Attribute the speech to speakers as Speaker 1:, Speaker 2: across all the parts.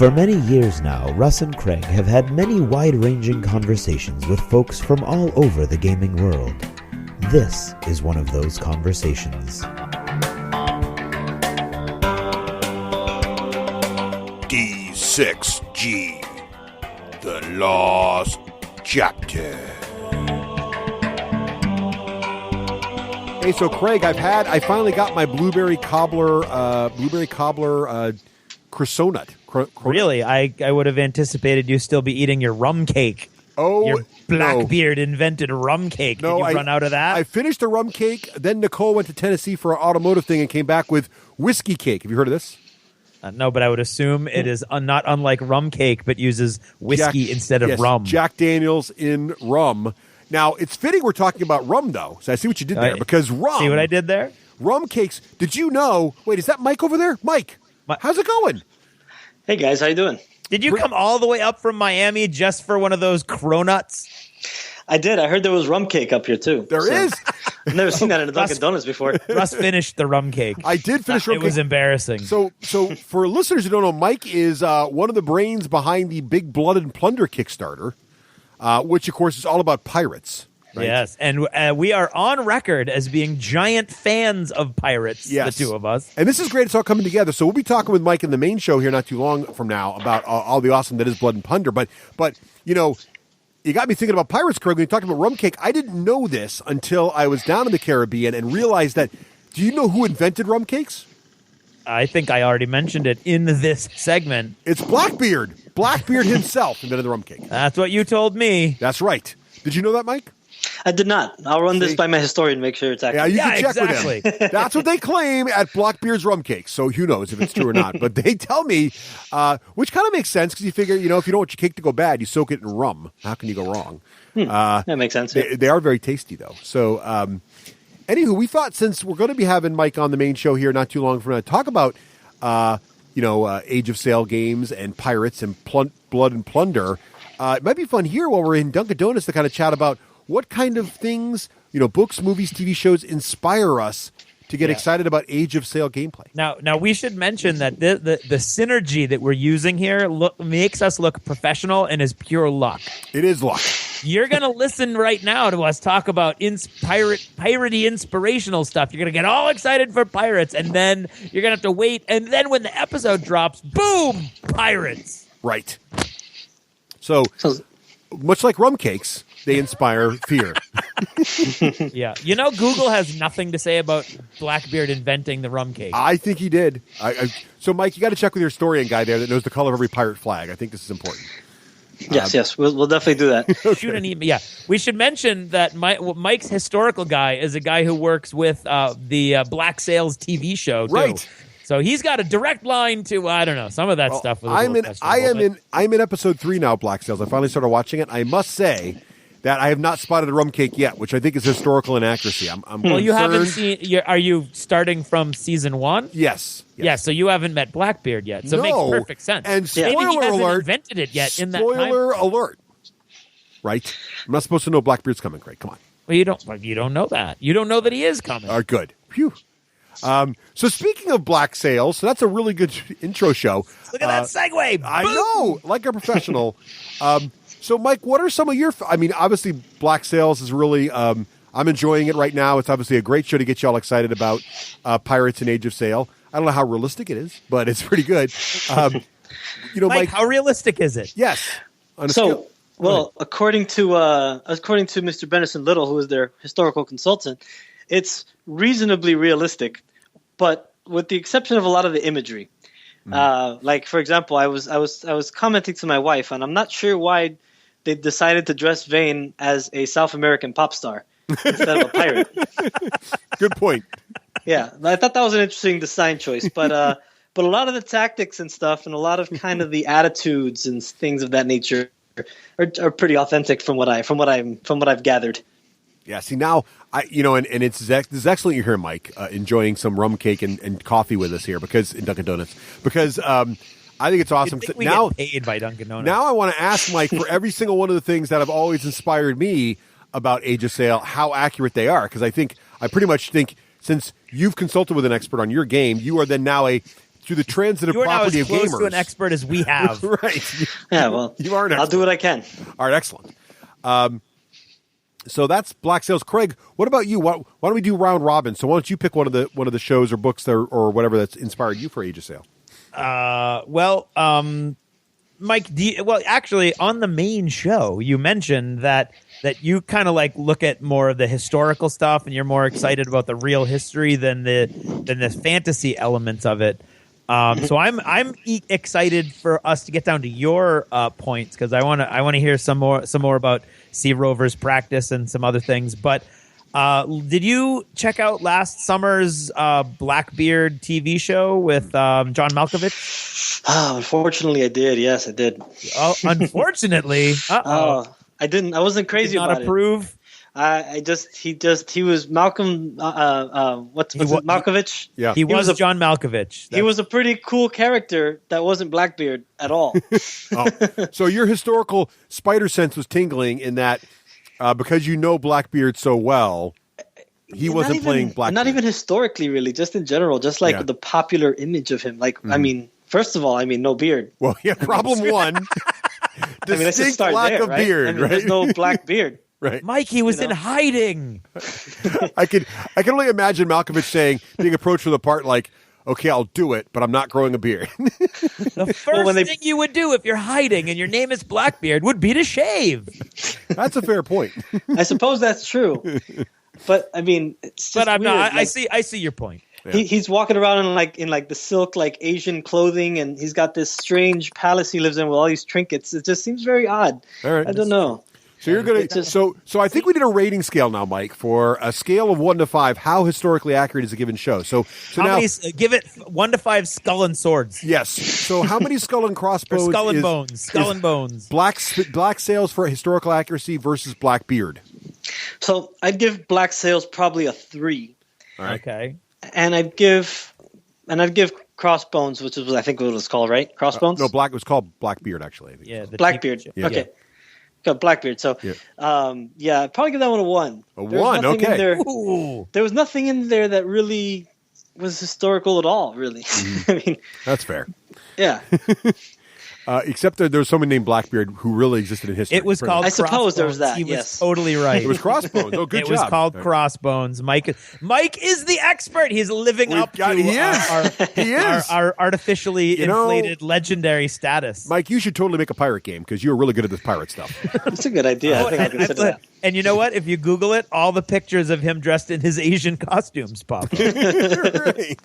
Speaker 1: For many years now, Russ and Craig have had many wide-ranging conversations with folks from all over the gaming world. This is one of those conversations.
Speaker 2: D6G, the Lost Chapter.
Speaker 3: Hey, so Craig, I finally got my blueberry cobbler croissant.
Speaker 4: Really? I would have anticipated you still be eating your rum cake.
Speaker 3: Oh,
Speaker 4: your Blackbeard invented rum cake.
Speaker 3: No,
Speaker 4: Did you run out of that?
Speaker 3: I finished the rum cake. Then Nicole went to Tennessee for an automotive thing and came back with whiskey cake. Have you heard of this?
Speaker 4: No, but I would assume it is not unlike rum cake, but uses whiskey instead of rum.
Speaker 3: Jack Daniels in rum. Now, it's fitting we're talking about rum, though. So I see what you did there, because rum.
Speaker 4: See what I did there?
Speaker 3: Rum cakes. Did you know? Wait, is that Mike over there? Mike, how's it going?
Speaker 5: Hey, guys. How you doing?
Speaker 4: Did you come all the way up from Miami just for one of those cronuts?
Speaker 5: I did. I heard there was rum cake up here, too.
Speaker 3: There is.
Speaker 5: I've never seen that in a Dunkin' Donuts before.
Speaker 4: Russ finished the rum cake.
Speaker 3: I did finish rum cake.
Speaker 4: It was embarrassing.
Speaker 3: So for listeners who don't know, Mike is one of the brains behind the Big Blood and Plunder Kickstarter, which, of course, is all about pirates. Right?
Speaker 4: Yes, and we are on record as being giant fans of pirates, the two of us.
Speaker 3: And this is great. It's all coming together. So we'll be talking with Mike in the main show here not too long from now about all the awesome that is Blood and Plunder. But you know, you got me thinking about pirates, Craig, when you talked about rum cake. I didn't know this until I was down in the Caribbean and realized that, do you know who invented rum cakes?
Speaker 4: I think I already mentioned it in this segment.
Speaker 3: It's Blackbeard. Blackbeard himself invented the rum cake.
Speaker 4: That's what you told me.
Speaker 3: That's right. Did you know that, Mike?
Speaker 5: I did not. I'll run this by my historian and make sure it's accurate.
Speaker 3: Yeah, you can check with him. That's what they claim at Blackbeard's Rum Cake. So who knows if it's true or not. But they tell me, which kind of makes sense because you figure, if you don't want your cake to go bad, you soak it in rum. How can you go wrong?
Speaker 5: That makes sense.
Speaker 3: They are very tasty, though. So, anywho, we thought since we're going to be having Mike on the main show here not too long from now, talk about, Age of Sail games and pirates and Blood and Plunder. It might be fun here while we're in Dunkin' Donuts to kind of chat about what kind of things, books, movies, TV shows inspire us to get excited about Age of Sail gameplay.
Speaker 4: Now we should mention that the synergy that we're using here makes us look professional and is pure luck.
Speaker 3: It is luck.
Speaker 4: You're going to listen right now to us talk about piratey inspirational stuff. You're going to get all excited for pirates, and then you're going to have to wait, and then when the episode drops, boom, pirates.
Speaker 3: Right. So much like rum cakes, they inspire fear.
Speaker 4: Yeah. Google has nothing to say about Blackbeard inventing the rum cake.
Speaker 3: I think he did. So, Mike, you got to check with your historian guy there that knows the color of every pirate flag. I think this is important.
Speaker 5: Yes. We'll definitely do that.
Speaker 3: Okay.
Speaker 4: Shoot an email. Yeah. We should mention that Mike's historical guy is a guy who works with the Black Sails TV show, too.
Speaker 3: Right.
Speaker 4: So he's got a direct line to, I don't know, some of that stuff.
Speaker 3: I'm in episode 3 now, Black Sails. I finally started watching it. I must say that I have not spotted a rum cake yet, which I think is historical inaccuracy. I'm
Speaker 4: well, you
Speaker 3: concerned.
Speaker 4: haven't seen. Are you starting from season 1?
Speaker 3: Yes.
Speaker 4: Yeah, so you haven't met Blackbeard yet. So it makes perfect sense.
Speaker 3: And spoiler
Speaker 4: maybe he hasn't
Speaker 3: alert,
Speaker 4: invented it yet in that time.
Speaker 3: Spoiler alert. Right? I'm not supposed to know Blackbeard's coming, Craig. Come on.
Speaker 4: Well, you don't know that. You don't know that he is coming.
Speaker 3: Good. Phew. So speaking of Black Sails, so that's a really good intro show.
Speaker 4: Look at that segue.
Speaker 3: I know, like a professional. So, Mike, what are some of your? Obviously, Black Sails is really. I'm enjoying it right now. It's obviously a great show to get you all excited about pirates and Age of Sail. I don't know how realistic it is, but it's pretty good.
Speaker 4: Mike, how realistic is it?
Speaker 3: Yes.
Speaker 5: According to Mr. Benison Little, who is their historical consultant, it's reasonably realistic, but with the exception of a lot of the imagery. Like, for example, I was commenting to my wife, and I'm not sure why they decided to dress Vane as a South American pop star instead of a pirate.
Speaker 3: Good point.
Speaker 5: Yeah, I thought that was an interesting design choice, but a lot of the tactics and stuff, and a lot of kind of the attitudes and things of that nature are pretty authentic from what I've gathered.
Speaker 3: Yeah. See, now and this is excellent. You're here, Mike, enjoying some rum cake and coffee with us here in Dunkin' Donuts because I think it's awesome.
Speaker 4: We get paid by Dunkin' Donuts.
Speaker 3: Now I want to ask Mike for every single one of the things that have always inspired me about Age of Sail, how accurate they are, because I pretty much think since you've consulted with an expert on your game, you are then now through the transitive
Speaker 4: You are now
Speaker 3: property
Speaker 4: as
Speaker 3: of
Speaker 4: close
Speaker 3: gamers.
Speaker 4: to an expert as we have.
Speaker 3: Right.
Speaker 5: Yeah, well,
Speaker 3: You are an
Speaker 5: I'll
Speaker 3: expert.
Speaker 5: do what I can.
Speaker 3: All right, excellent. So that's Black Sails. Craig, what about you? Why don't we do round robin? So why don't you pick one of the shows or books or whatever that's inspired you for Age of Sail?
Speaker 4: Mike, actually, on the main show, you mentioned that you kind of like look at more of the historical stuff, and you're more excited about the real history than the fantasy elements of it. So I'm excited for us to get down to your points, because I want to hear some more about Sea Rover's practice and some other things. But did you check out last summer's Blackbeard TV show with John Malkovich?
Speaker 5: Oh, unfortunately, I did. Yes, I did.
Speaker 4: Oh, unfortunately,
Speaker 5: I didn't. I wasn't crazy
Speaker 4: did not
Speaker 5: about
Speaker 4: approve.
Speaker 5: it. He was Malcolm. What's it? Malkovich?
Speaker 3: Yeah.
Speaker 4: He was
Speaker 5: a-
Speaker 4: John Malkovich.
Speaker 5: He was a pretty cool character that wasn't Blackbeard at all.
Speaker 3: So your historical spider sense was tingling in that because you know Blackbeard so well, he wasn't playing Blackbeard.
Speaker 5: Not even historically, really. Just in general, just like the popular image of him. Like, I mean, first of all, no beard.
Speaker 3: Well, yeah, problem one.
Speaker 5: Let's just
Speaker 3: Distinct
Speaker 5: start
Speaker 3: lack
Speaker 5: there,
Speaker 3: of
Speaker 5: right?
Speaker 3: beard, right?
Speaker 5: There's no black beard.
Speaker 3: Right.
Speaker 4: Mike, he was in hiding.
Speaker 3: I can only imagine Malkovich being approached with a part like, okay, I'll do it, but I'm not growing a beard.
Speaker 4: The first thing you would do if you're hiding and your name is Blackbeard would be to shave.
Speaker 3: That's a fair point.
Speaker 5: I suppose that's true. But I mean, it's just
Speaker 4: I'm
Speaker 5: weird.
Speaker 4: not.
Speaker 5: Like,
Speaker 4: I see your point.
Speaker 3: Yeah.
Speaker 5: he's walking around in the silk Asian clothing, and he's got this strange palace he lives in with all these trinkets. It just seems very odd.
Speaker 3: All right.
Speaker 5: I don't know.
Speaker 3: So you're gonna so I think we did a rating scale now, Mike, for a scale of 1 to 5. How historically accurate is a given show? So
Speaker 4: How
Speaker 3: now
Speaker 4: many? Give it 1 to 5 skull and swords.
Speaker 3: yes. So how many skull and
Speaker 4: Or
Speaker 3: crossbones?
Speaker 4: skull and
Speaker 3: is
Speaker 4: bones. Skull and bones.
Speaker 3: Black Sails for historical accuracy versus Blackbeard.
Speaker 5: So I'd give Black Sails probably a 3,
Speaker 3: All right.
Speaker 4: Okay.
Speaker 5: and I'd give Crossbones, which is I think what it was called, right? Crossbones.
Speaker 3: No, it was called Blackbeard actually. I think.
Speaker 4: Yeah. The
Speaker 5: Blackbeard.
Speaker 4: TV show.
Speaker 3: Yeah.
Speaker 5: Okay. Got Blackbeard. So, I'd probably give that one a 1.
Speaker 3: A
Speaker 5: There was
Speaker 3: 1,
Speaker 5: nothing
Speaker 3: okay.
Speaker 5: in there-
Speaker 4: Ooh.
Speaker 5: There was nothing in there that really was historical at all, really.
Speaker 3: Mm-hmm.
Speaker 5: I mean,
Speaker 3: That's fair.
Speaker 5: yeah.
Speaker 3: Except that there's someone named Blackbeard who really existed in history.
Speaker 4: It was called.
Speaker 5: I suppose there was
Speaker 4: Crossbones.
Speaker 5: that,
Speaker 4: He was
Speaker 5: yes.
Speaker 4: totally right.
Speaker 3: It was Crossbones. Oh, good
Speaker 4: It
Speaker 3: job.
Speaker 4: was called
Speaker 3: All right.
Speaker 4: Crossbones. Mike is the expert. He's living up to
Speaker 3: he is. He is.
Speaker 4: our artificially inflated legendary status.
Speaker 3: Mike, you should totally make a pirate game because you're really good at this pirate stuff.
Speaker 5: It's a good idea. I think I'll consider that.
Speaker 4: And you know what? If you Google it, all the pictures of him dressed in his Asian costumes pop up.
Speaker 3: Right.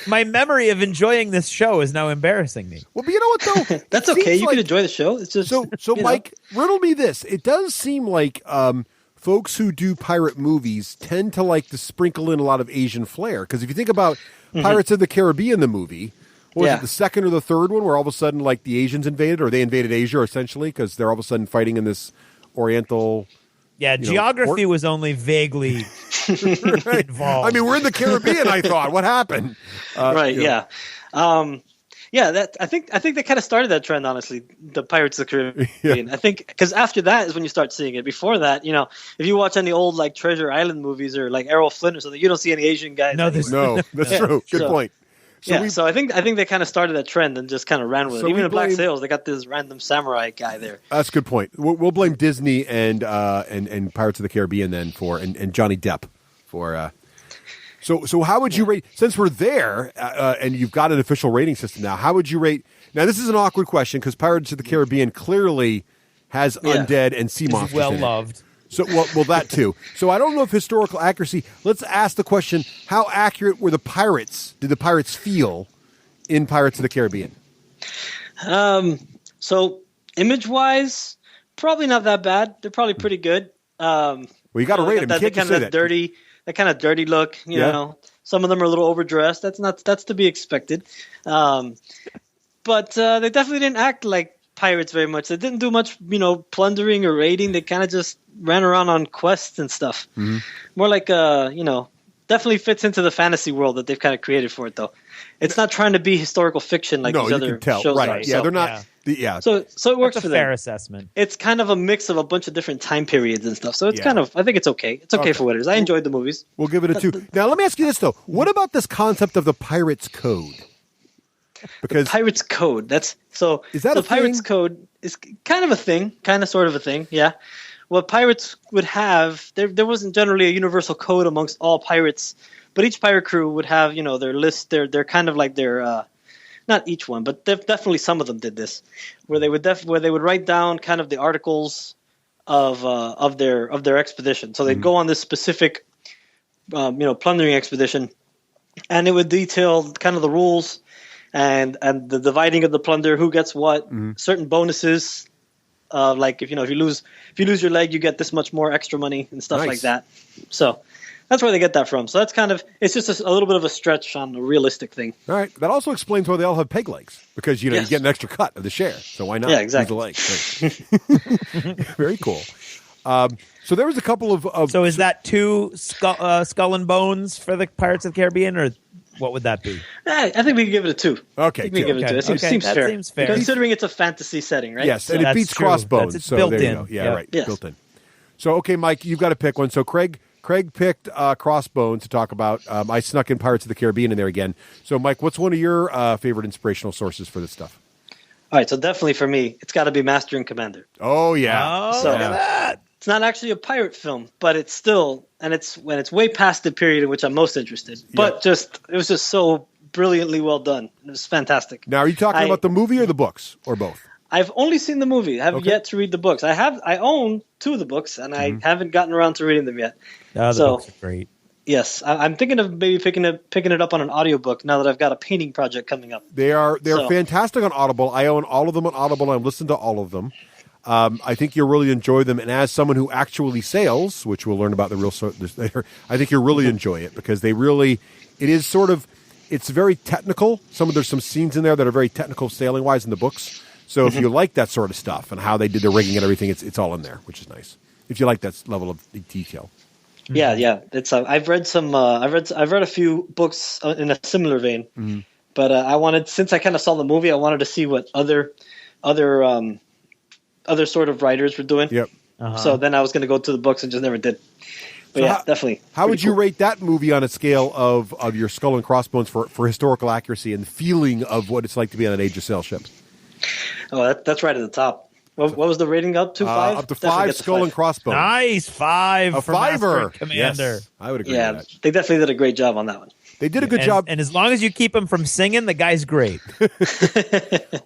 Speaker 4: My memory of enjoying this show is now embarrassing me.
Speaker 3: Well, but you know what though?
Speaker 5: That's
Speaker 3: It
Speaker 5: okay.
Speaker 3: seems
Speaker 5: You
Speaker 3: like-
Speaker 5: can enjoy the show. It's just
Speaker 3: So
Speaker 5: you know.
Speaker 3: Mike, riddle me this. It does seem like folks who do pirate movies tend to like to sprinkle in a lot of Asian flair. Because if you think about Pirates of the Caribbean, the movie, what was
Speaker 5: Yeah.
Speaker 3: it, the second or the third one, where all of a sudden like the Asians invaded, or they invaded Asia essentially because they're all of a sudden fighting in this Oriental.
Speaker 4: Yeah, geography was only vaguely involved.
Speaker 3: I mean, we're in the Caribbean. I thought, what happened?
Speaker 5: Right.
Speaker 3: you know.
Speaker 5: Yeah. That I think they kind of started that trend. Honestly, the Pirates of the Caribbean. I think because after that is when you start seeing it. Before that, if you watch any old Treasure Island movies or Errol Flynn or something, you don't see any Asian guys.
Speaker 4: No,
Speaker 5: anywhere.
Speaker 4: there's
Speaker 3: No, that's true. Good
Speaker 5: So-
Speaker 3: point.
Speaker 5: So I think they kind of started that trend and just kind of ran with
Speaker 3: So
Speaker 5: it. Even
Speaker 3: we
Speaker 5: in Black
Speaker 3: blame-
Speaker 5: Sails, they got this random samurai guy there.
Speaker 3: That's a good point. We'll blame Disney and Pirates of the Caribbean then for and Johnny Depp for. So how would you rate? Since we're there and you've got an official rating system now, how would you rate? Now this is an awkward question because Pirates of the Caribbean clearly has undead and sea
Speaker 4: This
Speaker 3: monsters.
Speaker 4: is well
Speaker 3: in it.
Speaker 4: loved.
Speaker 3: So well that too. So I don't know if historical accuracy. Let's ask the question: how accurate were the pirates? Did the pirates feel in Pirates of the Caribbean?
Speaker 5: So image wise, probably not that bad. They're probably pretty good.
Speaker 3: Well, you got to rate them. You can't just say that.
Speaker 5: That kind of dirty look. You know, some of them are a little overdressed. That's to be expected. But they definitely didn't act like pirates very much. They didn't do much, plundering or raiding. They kind of just ran around on quests and stuff.
Speaker 3: Mm-hmm.
Speaker 5: More like definitely fits into the fantasy world that they've kind of created for it, though. It's not trying to be historical fiction like these
Speaker 3: you
Speaker 5: other
Speaker 3: can tell.
Speaker 5: shows
Speaker 3: Right.
Speaker 5: are.
Speaker 3: Yeah,
Speaker 5: So,
Speaker 3: they're not.
Speaker 4: yeah.
Speaker 5: So it works
Speaker 4: That's a
Speaker 5: for
Speaker 4: fair
Speaker 5: them.
Speaker 4: assessment.
Speaker 5: It's kind of a mix of a bunch of different time periods and stuff. So it's I think it's okay. It's okay for what it is. I enjoyed the movies.
Speaker 3: We'll give it a 2. Now, let me ask you this, though. What about this concept of the Pirate's Code? Because
Speaker 5: Pirate's Code. Is that
Speaker 3: a
Speaker 5: Pirate's
Speaker 3: thing?
Speaker 5: Code is kind of a thing, kind of sort of a thing. Yeah. What pirates would have, there wasn't generally a universal code amongst all pirates, but each pirate crew would have, their list. They're kind of like their, not each one, but definitely some of them did this, where they would write down kind of the articles of their expedition. So they'd go on this specific, plundering expedition, and it would detail kind of the rules and the dividing of the plunder, who gets what, certain bonuses. Like if you lose your leg, you get this much more extra money and stuff like that. So that's where they get that from. So that's it's just a little bit of a stretch on a realistic thing.
Speaker 3: All right. That also explains why they all have peg legs, because you get an extra cut of the share. So why not?
Speaker 5: Yeah, exactly.
Speaker 3: Use the leg. Right. Very cool. So there was a couple of
Speaker 4: So is that 2 skull and bones for the Pirates of the Caribbean, or what would that be?
Speaker 5: I think we can give it a 2.
Speaker 3: Okay,
Speaker 5: we can give it a 2. It seems fair.
Speaker 4: Seems fair.
Speaker 5: Considering it's a fantasy setting, right?
Speaker 3: Yes, and it beats
Speaker 4: true.
Speaker 3: Crossbones.
Speaker 4: It's
Speaker 3: so
Speaker 4: built
Speaker 3: there you
Speaker 4: in.
Speaker 3: go. Yeah,
Speaker 4: Yep.
Speaker 3: right.
Speaker 5: Yes.
Speaker 3: Built in. So, okay, Mike, you've got to pick one. So Craig picked Crossbones to talk about. I snuck in Pirates of the Caribbean in there again. So, Mike, what's one of your favorite inspirational sources for this stuff?
Speaker 5: All right, so definitely for me, it's got to be Master and Commander.
Speaker 3: Oh, yeah.
Speaker 4: Oh,
Speaker 5: So-
Speaker 4: look at that.
Speaker 5: It's not actually a pirate film, but it's still, and it's way past the period in which I'm most interested. But it was just so brilliantly well done. It was fantastic.
Speaker 3: Now, are you talking about the movie or the books, or both?
Speaker 5: I've only seen the movie. I have yet to read the books. I own 2 of the books, and I haven't gotten around to reading them yet.
Speaker 4: Oh, the books are great.
Speaker 5: Yes, I'm thinking of maybe picking it up on an audiobook now that I've got a painting project coming up.
Speaker 3: They're fantastic on Audible. I own all of them on Audible. I've listened to all of them. I think you'll really enjoy them. And as someone who actually sails, which we'll learn about the real later, I think you'll really enjoy it, because it's very technical. There's some scenes in there that are very technical sailing wise in the books. So if you like that sort of stuff and how they did the rigging and everything, it's all in there, which is nice. If you like that level of detail.
Speaker 5: Yeah. It's I've read some. I've read a few books in a similar vein, but I wanted, since I kind of saw the movie, I wanted to see what other sort of writers were doing.
Speaker 3: Yep.
Speaker 5: So then I was going to go to the books and just never did. But definitely.
Speaker 3: How would you rate that movie on a scale of your Skull and Crossbones for historical accuracy and the feeling of what it's like to be on an Age of Sail ship?
Speaker 5: Oh, that's right at the top. What was the rating up to? 5?
Speaker 3: Up to 5 Skull and Crossbones.
Speaker 4: Nice 5
Speaker 3: A
Speaker 4: for Master
Speaker 3: fiver.
Speaker 4: and Commander.
Speaker 3: Yes, I would agree
Speaker 5: Yeah,
Speaker 3: with that.
Speaker 5: they definitely did a great job on that one.
Speaker 3: They did a good job.
Speaker 4: And as long as you keep him from singing, the guy's great.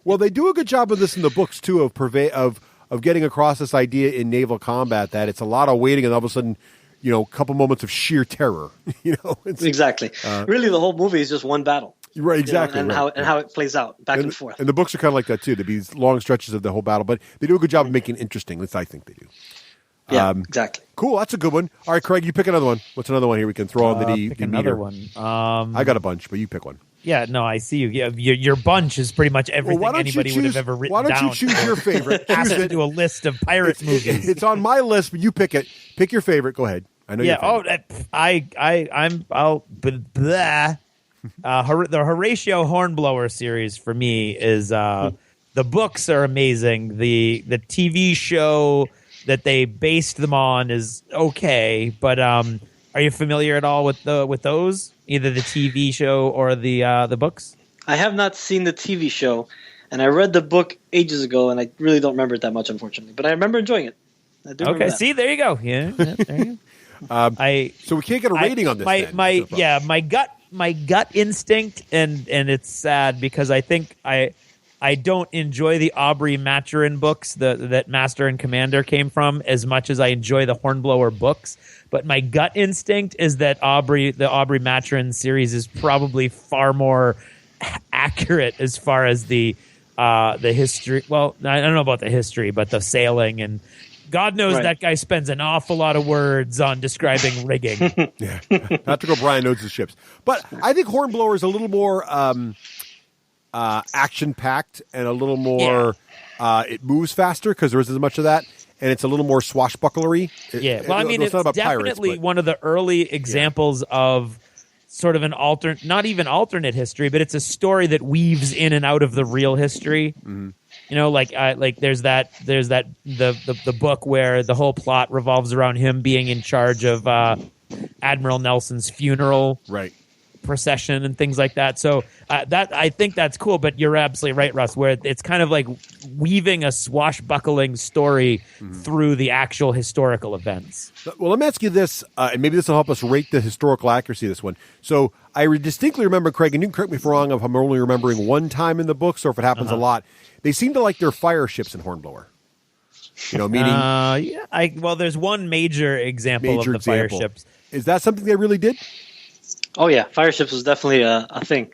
Speaker 3: Well, they do a good job of this in the books, too, of getting across this idea in naval combat that it's a lot of waiting and all of a sudden, a couple moments of sheer terror.
Speaker 5: Exactly. Really, the whole movie is just one battle.
Speaker 3: Right, exactly.
Speaker 5: And how it plays out back and forth.
Speaker 3: And the books are kind of like that, too. There'd be these long stretches of the whole battle, but they do a good job of making it interesting. At least I think they do.
Speaker 5: Yeah, exactly.
Speaker 3: Cool, that's a good one. All right, Craig, you pick another one. What's another one here we can throw on the
Speaker 4: pick
Speaker 3: the
Speaker 4: another
Speaker 3: meter?
Speaker 4: one.
Speaker 3: I got a bunch, but you pick one.
Speaker 4: Yeah, no, I see you. Yeah, your bunch is pretty much everything
Speaker 3: Well,
Speaker 4: anybody would have ever written
Speaker 3: down. Why don't
Speaker 4: down.
Speaker 3: you choose your favorite?
Speaker 4: Ask
Speaker 3: Choose
Speaker 4: to
Speaker 3: it.
Speaker 4: do a list of pirates movies.
Speaker 3: It's on my list, but you pick it. Pick your favorite. Go ahead. I know.
Speaker 4: Yeah.
Speaker 3: Your favorite.
Speaker 4: The Horatio Hornblower series for me is the books are amazing. The TV show that they based them on is okay, but are you familiar at all with those? Either the TV show or the books?
Speaker 5: I have not seen the TV show, and I read the book ages ago, and I really don't remember it that much, unfortunately. But I remember enjoying it. I do remember
Speaker 4: Okay,
Speaker 5: that.
Speaker 4: see, there you go. Yeah, there you go.
Speaker 3: So we can't get a rating on this. then.
Speaker 4: My gut instinct, and it's sad because I think I don't enjoy the Aubrey Maturin books that Master and Commander came from as much as I enjoy the Hornblower books. But my gut instinct is that the Aubrey Maturin series is probably far more accurate as far as the history. Well, I don't know about the history, but the sailing, and God knows that guy spends an awful lot of words on describing rigging.
Speaker 3: Yeah, not to go Brian knows his ships, but I think Hornblower is a little more action packed and a little more. It moves faster because there isn't as much of that, and it's a little more swashbucklery.
Speaker 4: It's
Speaker 3: not about
Speaker 4: definitely
Speaker 3: pirates,
Speaker 4: one of the early examples of sort of an not even alternate history, but it's a story that weaves in and out of the real history.
Speaker 3: Mm-hmm.
Speaker 4: You know, like there's the book where the whole plot revolves around him being in charge of Admiral Nelson's funeral procession and things like that. So that I think that's cool. But you're absolutely right, Russ, where it's kind of like weaving a swashbuckling story through the actual historical events.
Speaker 3: Well, let me ask you this, and maybe this will help us rate the historical accuracy of this one. So I distinctly remember, Craig, and you can correct me if I'm wrong, if I'm only remembering one time in the books or if it happens a lot. They seem to like their fire ships in Hornblower. You know, meaning
Speaker 4: well, there's one major example of the fire ships.
Speaker 3: Is that something they really did?
Speaker 5: Oh yeah, fire ships was definitely a thing.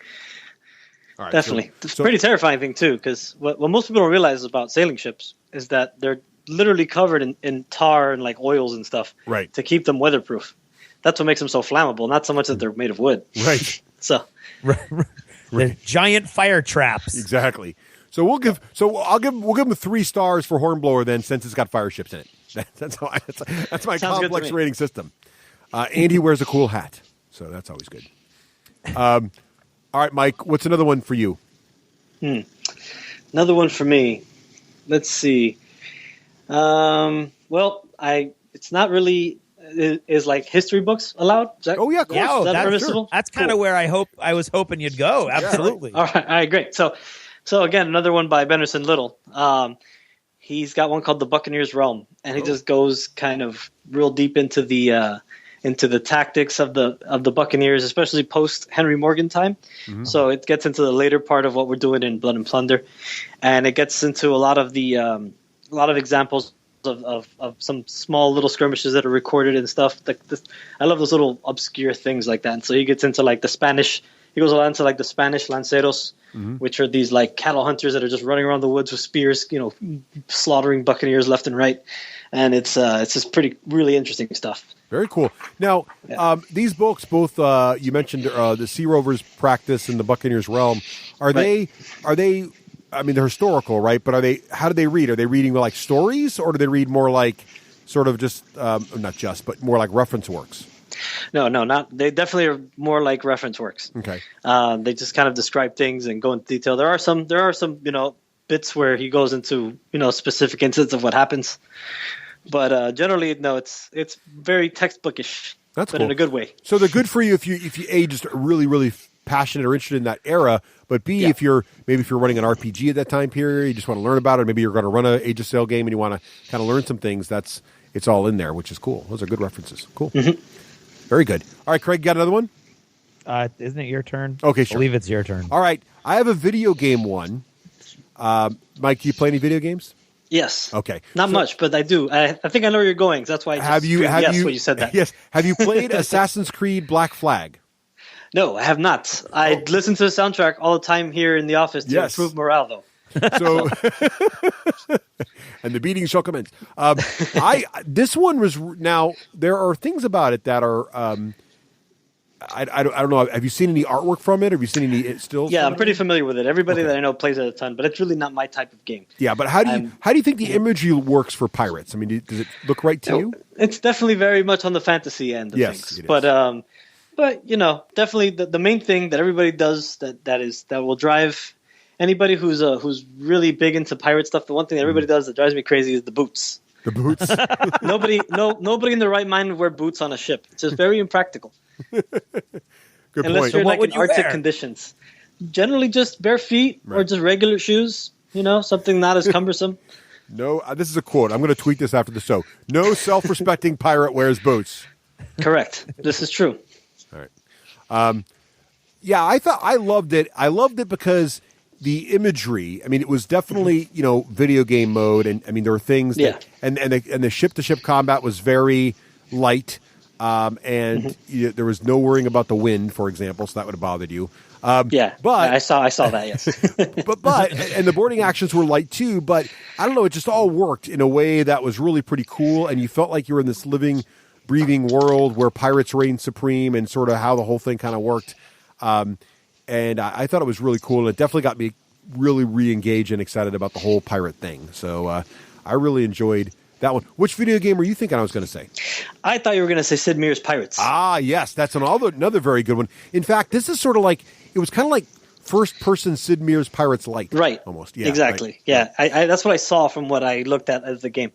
Speaker 3: All right,
Speaker 5: definitely, it's a pretty terrifying thing too. Because what most people don't realize about sailing ships is that they're literally covered in tar and like oils and stuff, to keep them weatherproof. That's what makes them so flammable. Not so much that they're made of wood.
Speaker 3: Right.
Speaker 5: So,
Speaker 4: the giant fire traps.
Speaker 3: Exactly. So we'll give them 3 stars for Hornblower then, since it's got fire ships in it. That's my complex rating system. Andy wears a cool hat, so that's always good. All right, Mike, what's another one for you?
Speaker 5: Another one for me. Let's see. Well, it's not really is like history books allowed?
Speaker 3: Oh yeah, cool.
Speaker 5: Is that permissible?
Speaker 4: Sure. That's kind of where I was hoping you'd go. Absolutely.
Speaker 5: Yeah, right. All right, great. So again, another one by Benderson Little. He's got one called The Buccaneer's Realm, and he just goes kind of real deep into the tactics of the Buccaneers, especially post Henry Morgan time. So it gets into the later part of what we're doing in Blood and Plunder, and it gets into a lot of examples of some small little skirmishes that are recorded and stuff. I love those little obscure things like that. And so he gets into like the Spanish. He goes on to like the Spanish lanceros, which are these like cattle hunters that are just running around the woods with spears, slaughtering buccaneers left and right. And it's just really interesting stuff.
Speaker 3: Very cool. Now, these books, both you mentioned the Sea Rovers Practice and the Buccaneers Realm, are they? I mean, they're historical, right? But how do they read? Are they reading like stories, or do they read more like sort of just not just, but more like reference works?
Speaker 5: No, not. They definitely are more like reference works.
Speaker 3: Okay.
Speaker 5: They just kind of describe things and go into detail. There are some, bits where he goes into, specific instances of what happens. But generally, no, it's very textbookish.
Speaker 3: That's
Speaker 5: but
Speaker 3: cool.
Speaker 5: In a good way.
Speaker 3: So they're good for you if you A, just really, really passionate or interested in that era, but B, if you're running an RPG at that time period, you just want to learn about it, or maybe you're going to run an Age of Sail game and you want to kind of learn some things, it's all in there, which is cool. Those are good references. Cool. Very good. All right, Craig, got another one?
Speaker 4: Isn't it your turn?
Speaker 3: Okay, sure.
Speaker 4: I believe it's your turn.
Speaker 3: All right. I have a video game one. Mike, do you play any video games?
Speaker 5: Yes.
Speaker 3: Okay.
Speaker 5: Not much, but I do. I think I know where you're going. That's why I when you said that.
Speaker 3: Yes. Have you played Assassin's Creed Black Flag?
Speaker 5: No, I have not. I listen to the soundtrack all the time here in the office to improve morale, though.
Speaker 3: So, and the beating shall commence. This one was now. There are things about it that are. I don't know. Have you seen any artwork from it? Have you seen any stills?
Speaker 5: Yeah, I'm pretty familiar with it. Everybody that I know plays it a ton, but it's really not my type of game.
Speaker 3: Yeah, but how do you think the imagery works for pirates? I mean, does it look right to you?
Speaker 5: It's definitely very much on the fantasy end of things. But definitely the main thing that everybody does that will drive anybody who's really big into pirate stuff. The one thing that everybody does that drives me crazy is the boots.
Speaker 3: The boots.
Speaker 5: Nobody in their right mind would wear boots on a ship. It's just very impractical.
Speaker 3: Good
Speaker 5: Unless
Speaker 3: point.
Speaker 5: you're
Speaker 4: So
Speaker 5: like in Arctic conditions. Generally, just bare feet or just regular shoes. Something not as cumbersome.
Speaker 3: No, this is a quote. I'm going to tweet this after the show. No self-respecting pirate wears boots.
Speaker 5: Correct. This is true.
Speaker 3: All right. Yeah, I loved it. I loved it because the imagery. I mean, it was definitely video game mode, and I mean there were things that, and the ship-to-ship combat was very light, and there was no worrying about the wind, for example, so that would have bothered you. But
Speaker 5: I saw that. Yes,
Speaker 3: but and the boarding actions were light too. But I don't know, it just all worked in a way that was really pretty cool, and you felt like you were in this living, breathing world where pirates reigned supreme, and sort of how the whole thing kind of worked. And I thought it was really cool, and it definitely got me really re-engaged and excited about the whole pirate thing. So I really enjoyed that one. Which video game were you thinking I was going to say?
Speaker 5: I thought you were going to say Sid Meier's Pirates.
Speaker 3: Ah, yes. That's another very good one. In fact, this is sort of like, it was kind of like first-person Sid Meier's Pirates Light.
Speaker 5: Right.
Speaker 3: Almost. Yeah.
Speaker 5: Exactly.
Speaker 3: Right.
Speaker 5: Yeah. I that's what I saw from what I looked at as the game.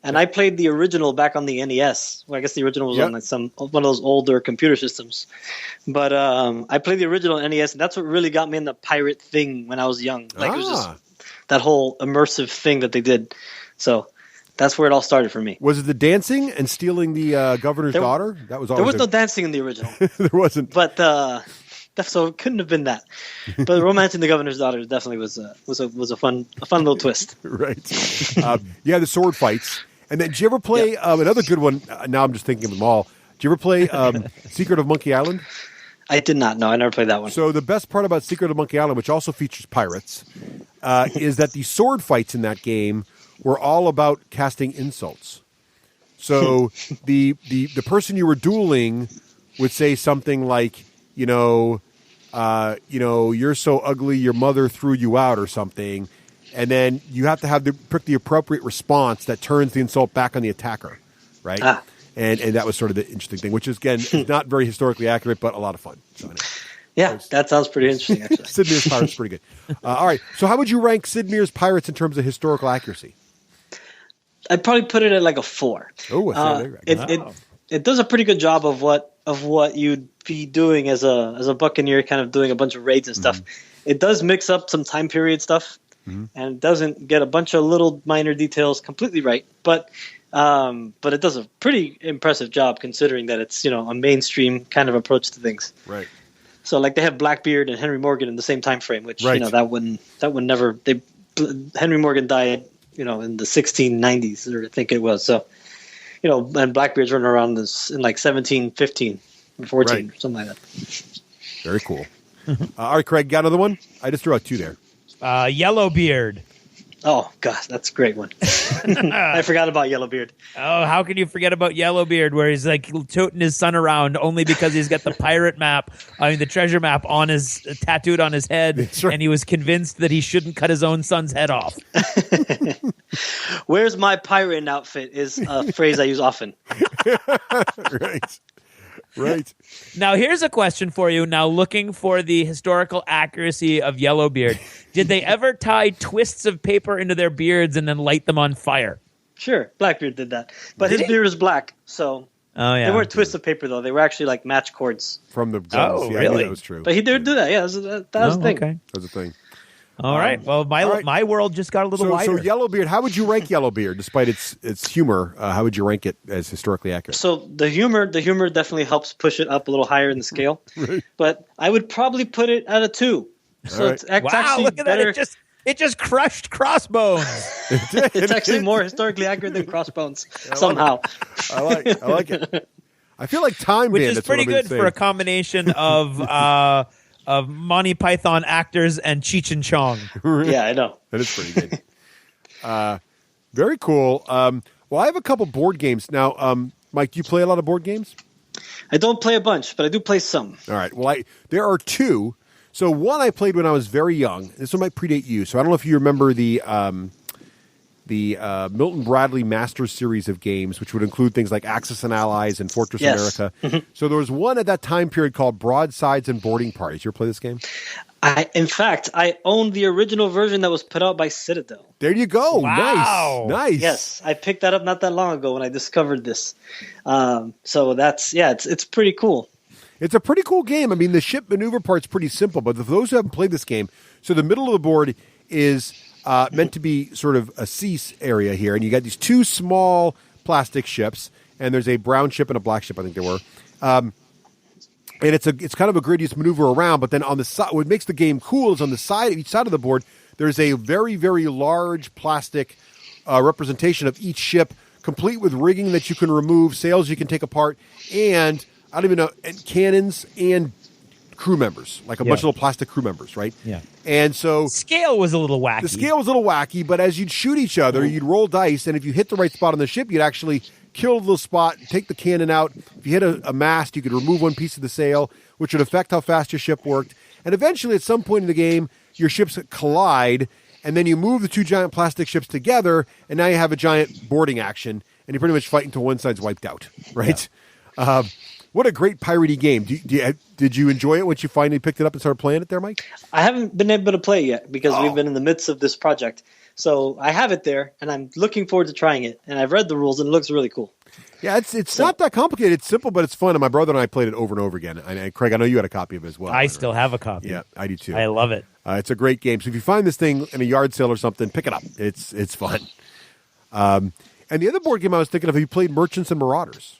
Speaker 5: And I played the original back on the NES. Well, I guess the original was on like one of those older computer systems. But I played the original NES, and that's what really got me in the pirate thing when I was young. Like it was just that whole immersive thing that they did. So that's where it all started for me.
Speaker 3: Was it the dancing and stealing the governor's daughter? That was always
Speaker 5: there was no dancing in the original.
Speaker 3: There wasn't.
Speaker 5: But so it couldn't have been that. But romancing the governor's daughter definitely was a fun little twist.
Speaker 3: Right. You had the sword fights. And then, did you ever play another good one? Now I'm just thinking of them all. Did you ever play Secret of Monkey Island?
Speaker 5: I did not. No, I never played that one.
Speaker 3: So the best part about Secret of Monkey Island, which also features pirates, is that the sword fights in that game were all about casting insults. So the person you were dueling would say something like, you're so ugly, your mother threw you out, or something. And then you have to pick the appropriate response that turns the insult back on the attacker, right? And that was sort of the interesting thing, which is, again, not very historically accurate, but a lot of fun. So anyway.
Speaker 5: Yeah, that sounds pretty interesting, actually.
Speaker 3: Sid Meier's Pirates is pretty good. All right, so how would you rank Sid Meier's Pirates in terms of historical accuracy?
Speaker 5: I'd probably put it at like a 4.
Speaker 3: Oh,
Speaker 5: it does a pretty good job of what you'd be doing as a buccaneer, kind of doing a bunch of raids and stuff. Mm-hmm. It does mix up some time period stuff. Mm-hmm. And doesn't get a bunch of little minor details completely right, but it does a pretty impressive job considering that it's a mainstream kind of approach to things.
Speaker 3: Right.
Speaker 5: So like they have Blackbeard and Henry Morgan in the same time frame, which that would never. Henry Morgan died in the 1690s, or I think it was. So and Blackbeard's running around this in like 1715 or 14 or something like that.
Speaker 3: Very cool. All right, Craig, got another one? I just threw out 2 there.
Speaker 4: Yellowbeard.
Speaker 5: Oh, gosh, that's a great one. I forgot about Yellowbeard.
Speaker 4: Oh, how can you forget about Yellowbeard, where he's like toting his son around only because he's got the pirate map, the treasure map tattooed on his head, right. And he was convinced that he shouldn't cut his own son's head off.
Speaker 5: Where's my pirate outfit is a phrase I use often.
Speaker 3: Right.
Speaker 4: Now, here's a question for you. Now, looking for the historical accuracy of Yellowbeard, did they ever tie twists of paper into their beards and then light them on fire?
Speaker 5: Sure. Blackbeard did that. But his beard was black, so they weren't twists of paper, though. They were actually like match cords.
Speaker 3: From the guns.
Speaker 4: Oh, really?
Speaker 3: That was true.
Speaker 5: But he did do that, yeah. That was the thing.
Speaker 3: Okay. That was the thing.
Speaker 4: All right. Well, my world just got a little wider.
Speaker 3: So Yellowbeard, how would you rank Yellowbeard, despite its humor? How would you rank it as historically accurate?
Speaker 5: So the humor definitely helps push it up a little higher in the scale. Right. But I would probably put it at a 2. So
Speaker 3: right.
Speaker 5: it's actually
Speaker 4: wow, look at
Speaker 5: better.
Speaker 4: That. It just crushed Crossbones.
Speaker 5: It's actually more historically accurate than Crossbones somehow.
Speaker 3: I like it. I feel like Time
Speaker 4: Which
Speaker 3: Bandits,
Speaker 4: is pretty good for a combination of Monty Python actors and Cheech and Chong.
Speaker 5: Yeah, I know.
Speaker 3: That is pretty good. Very cool. Well, I have a couple board games. Now, Mike, do you play a lot of board games?
Speaker 5: I don't play a bunch, but I do play some.
Speaker 3: All right. Well, there are 2. So one I played when I was very young. This one might predate you. So I don't know if you remember the Milton Bradley Masters series of games, which would include things like Axis and Allies and Fortress America. So there was one at that time period called Broadsides and Boarding Parties. You ever play this game?
Speaker 5: In fact, I own the original version that was put out by Citadel.
Speaker 3: There you go.
Speaker 4: Wow.
Speaker 3: Nice.
Speaker 5: Yes, I picked that up not that long ago when I discovered this. So it's pretty cool.
Speaker 3: It's a pretty cool game. I mean, the ship maneuver part's pretty simple, but for those who haven't played this game, so the middle of the board is meant to be sort of a sea area here, and you got these 2 small plastic ships, and there's a brown ship and a black ship, I think there were. And it's kind of a grid you maneuver around, but then on the side, what makes the game cool is on the side, each side of the board, there's a very, very large plastic representation of each ship, complete with rigging that you can remove, sails you can take apart, and I don't even know, and cannons and crew members, like a bunch of little plastic crew members, right?
Speaker 4: Yeah.
Speaker 3: And so
Speaker 4: scale was a little wacky.
Speaker 3: The scale was a little wacky, but as you'd shoot each other, you'd roll dice, and if you hit the right spot on the ship, you'd actually kill the spot, take the cannon out. If you hit a mast, you could remove one piece of the sail, which would affect how fast your ship worked. And eventually, at some point in the game, your ships collide, and then you move the 2 giant plastic ships together, and now you have a giant boarding action, and you pretty much fight until one side's wiped out, right? Yeah. What a great piratey game. Did you enjoy it once you finally picked it up and started playing it there, Mike?
Speaker 5: I haven't been able to play it yet because we've been in the midst of this project. So I have it there, and I'm looking forward to trying it. And I've read the rules, and it looks really cool.
Speaker 3: Yeah, it's not that complicated. It's simple, but it's fun. And my brother and I played it over and over again. And Craig, I know you had a copy of it as well.
Speaker 4: I still have a copy.
Speaker 3: Yeah, I do too.
Speaker 4: I love it.
Speaker 3: It's a great game. So if you find this thing in a yard sale or something, pick it up. It's fun. And the other board game I was thinking of, have you played Merchants and Marauders?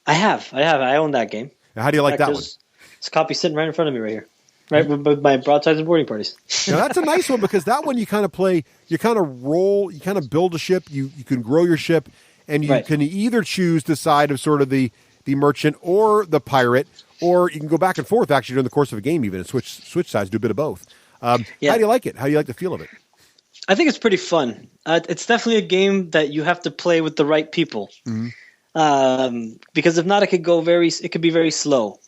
Speaker 5: I have. I own that game.
Speaker 3: How do you like that one?
Speaker 5: There's a copy sitting right in front of me right here. Right with my broadsides and boarding parties.
Speaker 3: Now, that's a nice one because that one you kind of play, you kind of roll, you kind of build a ship, you can grow your ship, and you can either choose the side of sort of the merchant or the pirate, or you can go back and forth actually during the course of a game even and switch sides, do a bit of both. How do you like it? How do you like the feel of it?
Speaker 5: I think it's pretty fun. It's definitely a game that you have to play with the right people. Mm-hmm. Because if not, it could be very slow.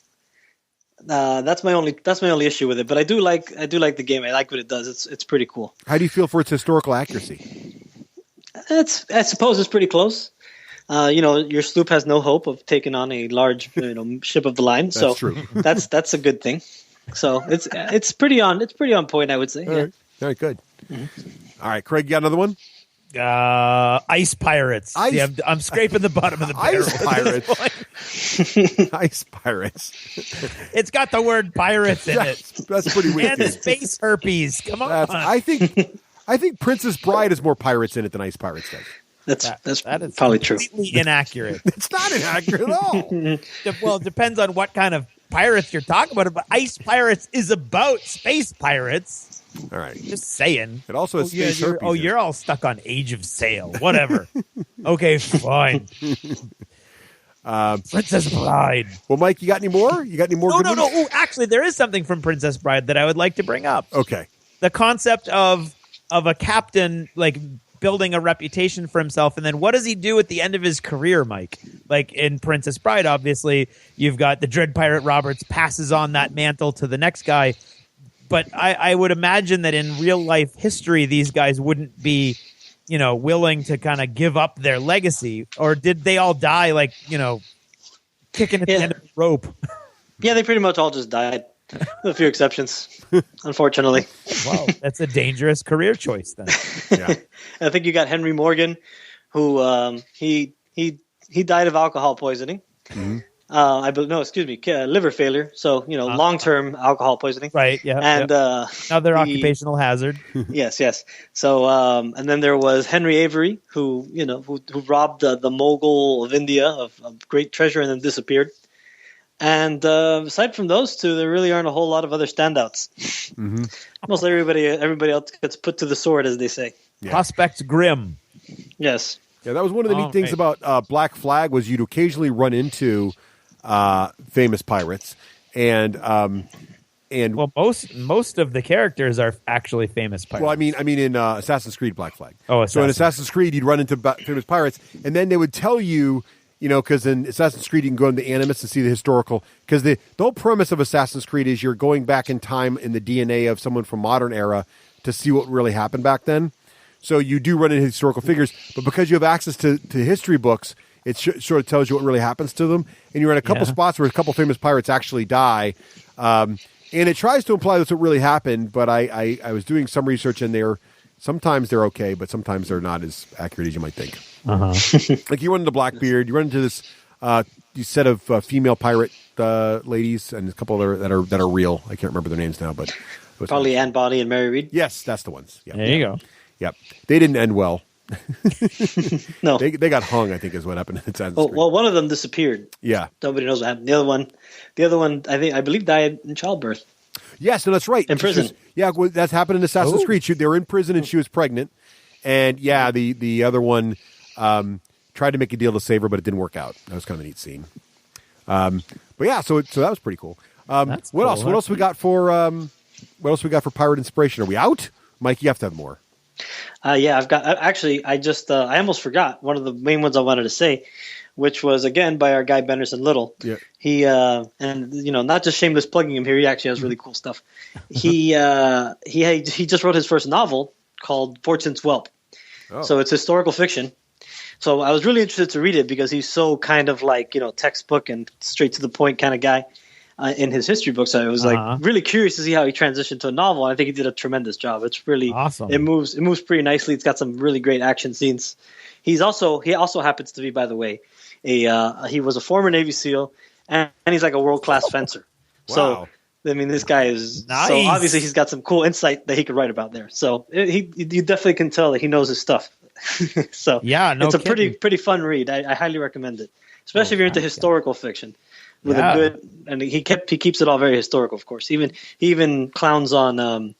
Speaker 5: That's my only issue with it. But I do like the game. I like what it does. It's pretty cool.
Speaker 3: How do you feel for its historical accuracy?
Speaker 5: I suppose it's pretty close. Your sloop has no hope of taking on a large ship of the line.
Speaker 3: That's true.
Speaker 5: that's a good thing. So it's pretty on point, I would say.
Speaker 3: All right. Very good. Mm-hmm. All right, Craig, you got another one?
Speaker 4: Ice Pirates. I'm scraping the bottom of the barrel.
Speaker 3: Ice Pirates. Ice Pirates.
Speaker 4: It's got the word pirates in it.
Speaker 3: That's pretty weird.
Speaker 4: And space herpes. Come on.
Speaker 3: I think Princess Bride has more pirates in it than Ice Pirates does.
Speaker 5: That is probably true.
Speaker 4: Completely inaccurate.
Speaker 3: It's not inaccurate at all.
Speaker 4: Well, it depends on what kind of pirates you're talking about. But Ice Pirates is about space pirates.
Speaker 3: All right.
Speaker 4: Just saying.
Speaker 3: It also has space herpes.
Speaker 4: You're all stuck on Age of Sail. Whatever. Okay, fine. Princess Bride.
Speaker 3: Well, Mike, you got any more?
Speaker 4: No. Oh, actually, there is something from Princess Bride that I would like to bring up.
Speaker 3: Okay.
Speaker 4: The concept of a captain like building a reputation for himself, and then what does he do at the end of his career, Mike? Like in Princess Bride, obviously, you've got the Dread Pirate Roberts passes on that mantle to the next guy. But I would imagine that in real life history, these guys wouldn't be, willing to kind of give up their legacy. Or did they all die kicking at the end of the rope?
Speaker 5: Yeah, they pretty much all just died. With a few exceptions, unfortunately.
Speaker 4: Wow, that's a dangerous career choice then.
Speaker 3: Yeah.
Speaker 5: I think you got Henry Morgan, who he died of alcohol poisoning. Mm-hmm. Liver failure. So, long-term alcohol poisoning.
Speaker 4: Right, yeah.
Speaker 5: And
Speaker 4: another occupational hazard.
Speaker 5: Yes. So, and then there was Henry Avery, who robbed the Mogul of India of great treasure and then disappeared. And aside from those two, there really aren't a whole lot of other standouts. Mm-hmm. Almost everybody else gets put to the sword, as they say.
Speaker 3: Yeah.
Speaker 4: Prospect Grim.
Speaker 5: Yes.
Speaker 3: Yeah, that was one of the neat things about Black Flag was you'd occasionally run into famous pirates, and
Speaker 4: well, most of the characters are actually famous pirates.
Speaker 3: Well, I mean in Assassin's Creed Black Flag.
Speaker 4: Oh,
Speaker 3: so in Assassin's Creed, you'd run into famous pirates, and then they would tell you, because in Assassin's Creed you can go into Animus and see the historical. Because the whole premise of Assassin's Creed is you're going back in time in the DNA of someone from modern era to see what really happened back then. So you do run into historical figures, but because you have access to history books, it sort of tells you what really happens to them. And you're in a couple spots where a couple famous pirates actually die. And it tries to imply that's what really happened, but I was doing some research, and sometimes they're okay, but sometimes they're not as accurate as you might think.
Speaker 4: Uh-huh.
Speaker 3: Like you run into Blackbeard, you run into this set of female pirate ladies, and a couple that are real. I can't remember their names now, but
Speaker 5: probably Anne Bonny and Mary Read.
Speaker 3: Yes, that's the ones. Yep.
Speaker 4: There you go.
Speaker 3: Yep, they didn't end well.
Speaker 5: No,
Speaker 3: they got hung, I think, is what happened.
Speaker 5: Well, one of them disappeared.
Speaker 3: Yeah,
Speaker 5: nobody knows what happened. The other one, I believe, died in childbirth.
Speaker 3: Yes, no, that's right.
Speaker 5: In prison.
Speaker 3: That's happened in Assassin's Creed. They were in prison, and she was pregnant. And the other one tried to make a deal to save her, but it didn't work out. That was kind of a neat scene. But yeah, so that was pretty cool. What
Speaker 4: cool.
Speaker 3: else? What else we got for? What else we got for pirate inspiration? Are we out, Mike? You have to have more.
Speaker 5: I've got. Actually, I almost forgot one of the main ones I wanted to say, which was again by our guy Benderson Little.
Speaker 3: Yeah.
Speaker 5: He not just shameless plugging him here. He actually has really cool stuff. He just wrote his first novel called Fortune's Whelp. Oh. So it's historical fiction, So I was really interested to read it because he's so kind of like, textbook and straight to the point kind of guy in his history books. So I was like really curious to see how he transitioned to a novel. And I think he did a tremendous job. It's really
Speaker 4: awesome.
Speaker 5: It moves pretty nicely. It's got some really great action scenes. He also happens to be, by the way, he was a former Navy SEAL and he's like a world-class fencer.
Speaker 3: Wow.
Speaker 5: So I mean, this guy is
Speaker 4: nice.
Speaker 5: So obviously he's got some cool insight that he could write about there. So you definitely can tell that he knows his stuff. So
Speaker 4: yeah, no
Speaker 5: it's a
Speaker 4: kidding.
Speaker 5: pretty fun read. I highly recommend it, especially if you're into historical fiction. With a good, and he keeps it all very historical, of course. He even clowns on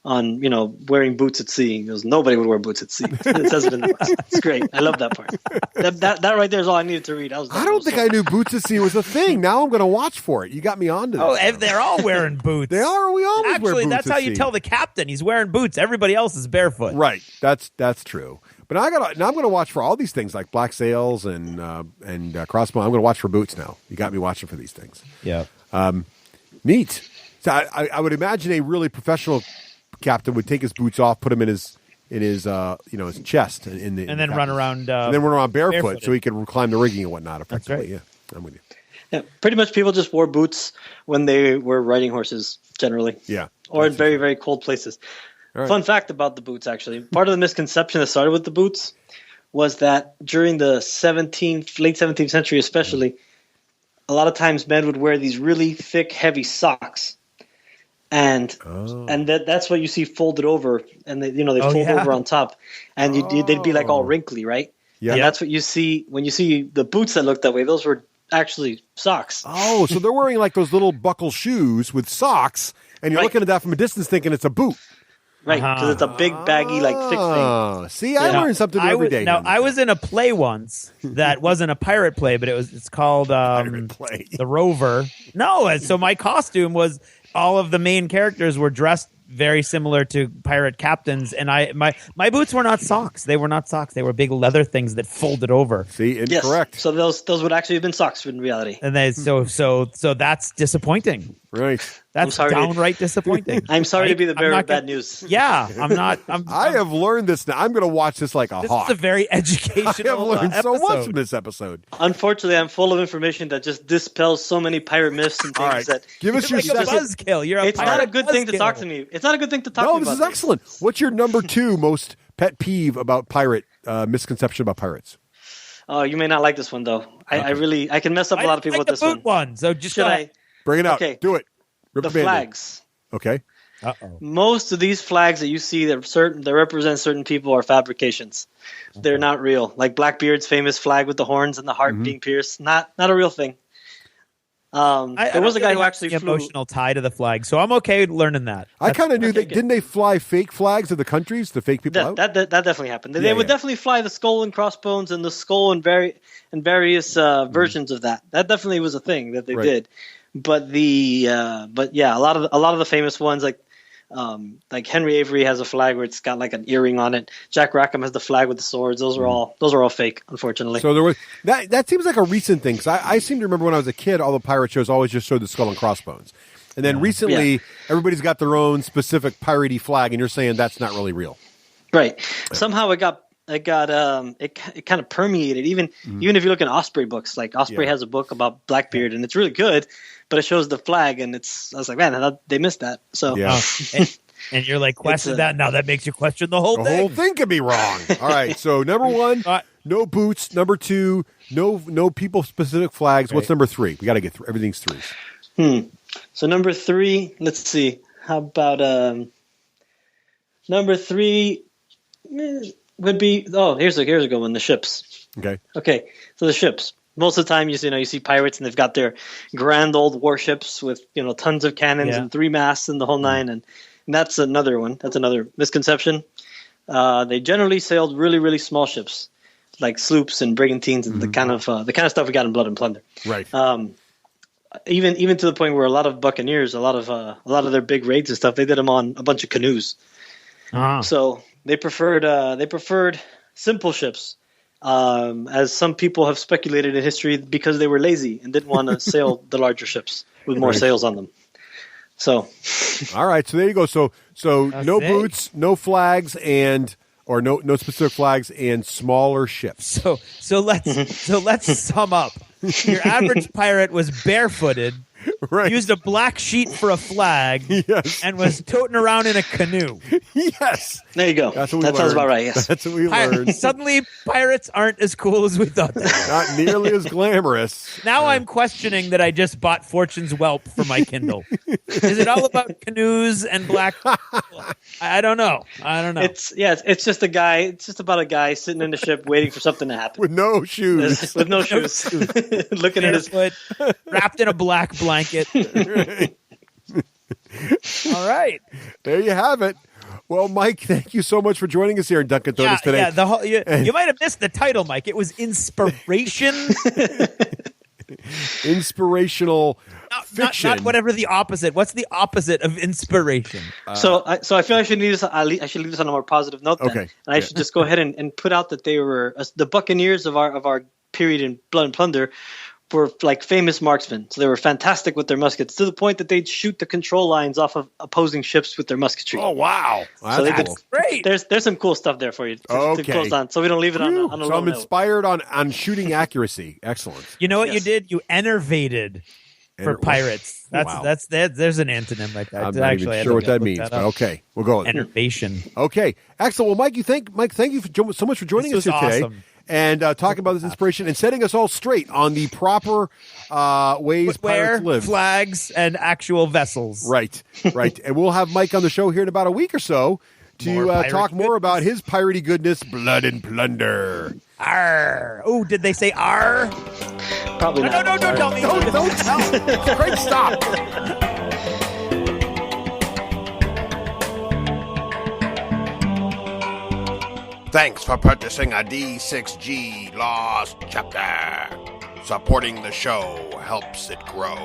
Speaker 5: wearing boots at sea. He goes, nobody would wear boots at sea. It says it in the book. It's great. I love that part. That right there is all I needed to read.
Speaker 3: I don't think I knew boots at sea was a thing. Now I'm going to watch for it. You got me onto this.
Speaker 4: Oh, they're all wearing boots.
Speaker 3: They are. We always wear boots.
Speaker 4: Actually, that's how
Speaker 3: at
Speaker 4: you
Speaker 3: sea.
Speaker 4: tell the captain he's wearing boots. Everybody else is barefoot.
Speaker 3: Right. That's true. But now I'm going to watch for all these things like black sails and crossbow. I'm going to watch for boots now. You got me watching for these things.
Speaker 4: Yeah.
Speaker 3: Neat. So I would imagine a really professional captain would take his boots off, put them in his his chest, and
Speaker 4: then run around.
Speaker 3: And then run around barefoot
Speaker 4: barefooted.
Speaker 3: so he could climb the rigging and whatnot. Effectively,
Speaker 4: right.
Speaker 3: Yeah, I'm with you.
Speaker 5: Yeah, pretty much people just wore boots when they were riding horses, generally.
Speaker 3: Yeah,
Speaker 5: or in very, very cold places.
Speaker 3: Right.
Speaker 5: Fun fact about the boots, actually. Part of the misconception that started with the boots was that during the late 17th century especially, a lot of times men would wear these really thick, heavy socks. And that's what you see folded over, and they fold over on top, and they'd be like all wrinkly, right?
Speaker 3: Yeah.
Speaker 5: And that's what you see when you see the boots that look that way. Those were actually socks.
Speaker 3: Oh, so they're wearing like those little buckle shoes with socks, and you're looking at that from a distance thinking it's a boot.
Speaker 5: Right, because it's a big, baggy, like thick thing.
Speaker 3: Oh, see, I learn something new every day.
Speaker 4: I was in a play once that wasn't a pirate play, but it's called
Speaker 3: play.
Speaker 4: The Rover. No, so my costume was all of the main characters were dressed very similar to pirate captains, and my boots were not socks. They were not socks. They were big leather things that folded over.
Speaker 3: See, incorrect.
Speaker 5: Yes. So those would actually have been socks in reality.
Speaker 4: And they so that's disappointing.
Speaker 3: Right.
Speaker 4: That's downright disappointing.
Speaker 5: I'm sorry to be the bearer of bad
Speaker 4: gonna,
Speaker 5: news.
Speaker 4: Yeah, I'm not.
Speaker 3: I have learned this now. I'm going to watch this like a hawk.
Speaker 4: This is a very educational
Speaker 3: I have learned so
Speaker 4: episode.
Speaker 3: much from this episode.
Speaker 5: Unfortunately, I'm full of information that just dispels so many pirate myths and things
Speaker 3: All right.
Speaker 5: that
Speaker 3: Give us your
Speaker 4: You're like a buzzkill. You're a
Speaker 5: it's not a good thing to
Speaker 4: buzzkill.
Speaker 5: talk to me. It's not a good thing to talk to
Speaker 3: No,
Speaker 5: me
Speaker 3: this
Speaker 5: about.
Speaker 3: is excellent. What's your number 2 most pet peeve about pirate misconception about pirates?
Speaker 5: Oh, you may not like this one though. I can mess up a lot of people with
Speaker 4: the
Speaker 5: this
Speaker 4: boot
Speaker 5: one.
Speaker 4: So just
Speaker 5: Should I?
Speaker 3: Bring it out.
Speaker 5: Okay.
Speaker 3: Do it. Rip
Speaker 5: The
Speaker 3: Band-Aid.
Speaker 5: flags.
Speaker 3: Okay.
Speaker 4: Uh-oh.
Speaker 5: Most of these flags that you see that represent certain people are fabrications. They're not real. Like Blackbeard's famous flag with the horns and the heart being pierced. Not a real thing. There was a guy who actually flew.
Speaker 4: Emotional tie to the flag, so I'm okay learning that.
Speaker 3: I kind of knew that.
Speaker 5: okay.
Speaker 3: Didn't they fly fake flags of the countries to fake people out?
Speaker 5: That definitely happened. They would definitely fly the skull and crossbones and the skull and various versions of that. That definitely was a thing that they did. But a lot of the famous ones like Henry Avery has a flag where it's got like an earring on it. Jack Rackham has the flag with the swords. Those are all fake, unfortunately.
Speaker 3: So there was that seems like a recent thing because I seem to remember when I was a kid, all the pirate shows always just showed the skull and crossbones, and then recently everybody's got their own specific piratey flag, and you're saying that's not really real,
Speaker 5: right? Somehow it kind of permeated. Even if you look in Osprey books, like Osprey has a book about Blackbeard, and it's really good, but it shows the flag, and I was like, man, they missed that. So
Speaker 4: and you're like, question that now. That makes you question the whole thing.
Speaker 3: The whole thing could be wrong. All right. So number 1, no boots. Number 2, no people specific flags. Right. What's number 3? We got to get through everything's 3s.
Speaker 5: So number 3, let's see. How about number 3 would be? Oh, here's a good one. The ships. Okay. So the ships. Most of the time, you see pirates and they've got their grand old warships with tons of cannons and 3 masts and the whole nine, and that's another one. That's another misconception. They generally sailed really, really small ships, like sloops and brigantines and the kind of stuff we got in Blood and Plunder.
Speaker 3: Right.
Speaker 5: Even to the point where a lot of buccaneers, a lot of their big raids and stuff, they did them on a bunch of canoes. So they preferred simple ships. As some people have speculated in history, because they were lazy and didn't want to sail the larger ships with more sails on them. So,
Speaker 3: all right. So there you go. So no boots, no flags, and or no specific flags, and smaller ships.
Speaker 4: So let's sum up. Your average pirate was barefooted,
Speaker 3: Right.
Speaker 4: used a black sheet for a flag,
Speaker 3: Yes.
Speaker 4: and was toting around in a canoe.
Speaker 3: Yes.
Speaker 5: There you go.
Speaker 3: That's what we
Speaker 5: That sounds
Speaker 3: learned.
Speaker 5: about right. Yes.
Speaker 3: That's what we learned.
Speaker 4: Suddenly, pirates aren't as cool as we thought they were.
Speaker 3: Not nearly as glamorous.
Speaker 4: Now I'm questioning that I just bought Fortune's Whelp for my Kindle. Is it all about canoes and black? I don't know.
Speaker 5: It's just a guy. It's just about a guy sitting in the ship waiting for something to happen
Speaker 3: With no shoes.
Speaker 5: with no shoes, looking at his.
Speaker 4: Barefoot, wrapped in a black blanket. All right.
Speaker 3: There you have it. Well, Mike, thank you so much for joining us here in Dunkin' Donuts today.
Speaker 4: You might have missed the title, Mike. It was Inspiration.
Speaker 3: Inspirational fiction.
Speaker 4: Not whatever the opposite. What's the opposite of inspiration?
Speaker 5: So I feel I should leave this. I should leave this on a more positive note. Then.
Speaker 3: Okay.
Speaker 5: And I should just go ahead and put out that they were the Buccaneers of our period in Blood and Plunder were like famous marksmen. So they were fantastic with their muskets to the point that they'd shoot the control lines off of opposing ships with their musketry.
Speaker 3: Oh, wow.
Speaker 5: So they
Speaker 3: That's
Speaker 5: could,
Speaker 4: great.
Speaker 5: There's some cool stuff there for you to
Speaker 3: Okay.
Speaker 5: close on, so we don't leave it on a
Speaker 3: So
Speaker 5: low
Speaker 3: I'm
Speaker 5: note.
Speaker 3: inspired on shooting accuracy. Excellent.
Speaker 4: You know what you
Speaker 5: Yes.
Speaker 4: did? You enervated for pirates.
Speaker 3: Wow.
Speaker 4: There's an antonym right there.
Speaker 3: I'm not even sure what that means, but okay. We'll go with it.
Speaker 4: Enervation.
Speaker 3: Okay. Excellent. Well, Mike, thank you so much for joining us
Speaker 4: This
Speaker 3: here
Speaker 4: was
Speaker 3: today.
Speaker 4: awesome.
Speaker 3: And talking about this inspiration and setting us all straight on the proper ways
Speaker 4: Footwear,
Speaker 3: pirates live.
Speaker 4: flags, and actual vessels.
Speaker 3: Right. And we'll have Mike on the show here in about a week or so to
Speaker 4: More pirate
Speaker 3: talk more
Speaker 4: goodness.
Speaker 3: about his piratey goodness, Blood and Plunder.
Speaker 4: Arr. Oh, did they say R?
Speaker 5: Probably not.
Speaker 4: No, don't tell me.
Speaker 3: Don't tell. Great stop.
Speaker 2: Thanks for purchasing a D6G Lost Chapter. Supporting the show helps it grow.